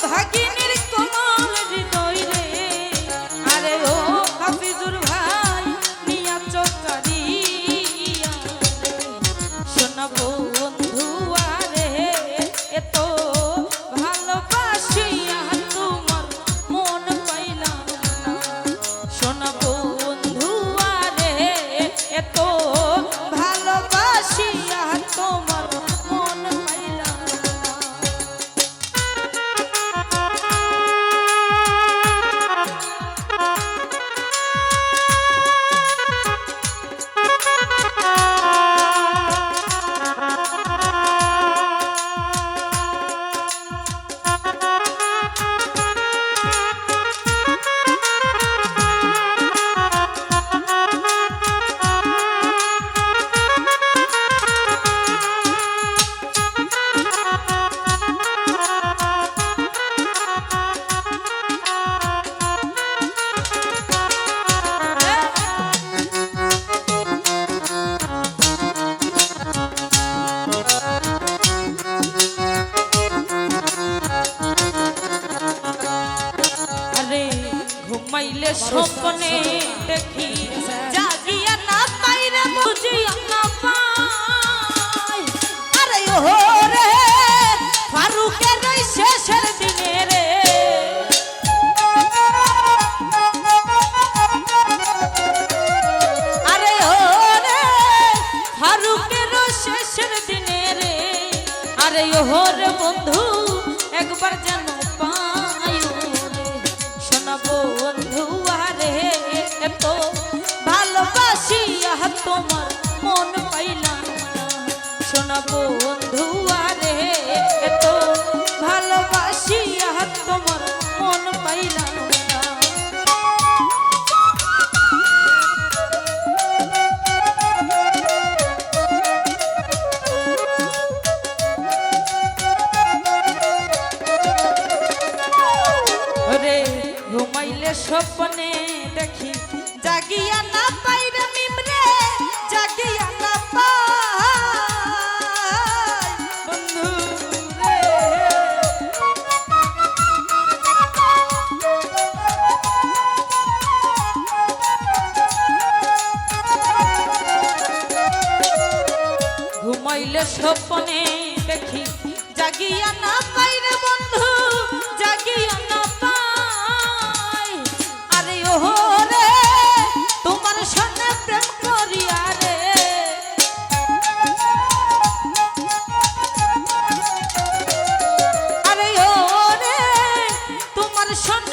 ভাগিনীর কোমল হৃদয় রে, আরে ও হাফিজুর ভাই নিয়া চকারিয়া শোনা বন্ধু আরে এত ভালোবাসিয়া তোমার মন পাইলাম না। শোনা বন্ধু আরে এত ভালোবাসিয়া তোমার মন পাইলাম না। ঘুমাইলে স্বপ্নে দেখি জাগিয়া না পাইরে বুঝিয়া না পাই, আরে ও রে ফারুকের ওই শেষের দিনে রে, আরে ও রে ফারুকের ওই শেষের দিনে রে, আরে ও রে বন্ধু একবার যেন বন্ধু আরে এত ভালোবাসিয়া তোমার মন পাইলাম না। শোনা বন্ধু আরে এত ভালোবাসিয়া তোমার মন পাইলাম না। ঘুমাইলে স্বপ্নে দেখি জাগিয়া না পাইরে মিমরে, জাগিয়া না পাই বন্ধু রে। ঘুমাইলে স্বপ্নে দেখি জাগিয়া না পাইরে বন্ধু, জাগিয়া না পাই, আরে ও রে তোমার সঙ্গে প্রেম করিয়া রে, আরে ও রে তোমার সঙ্গে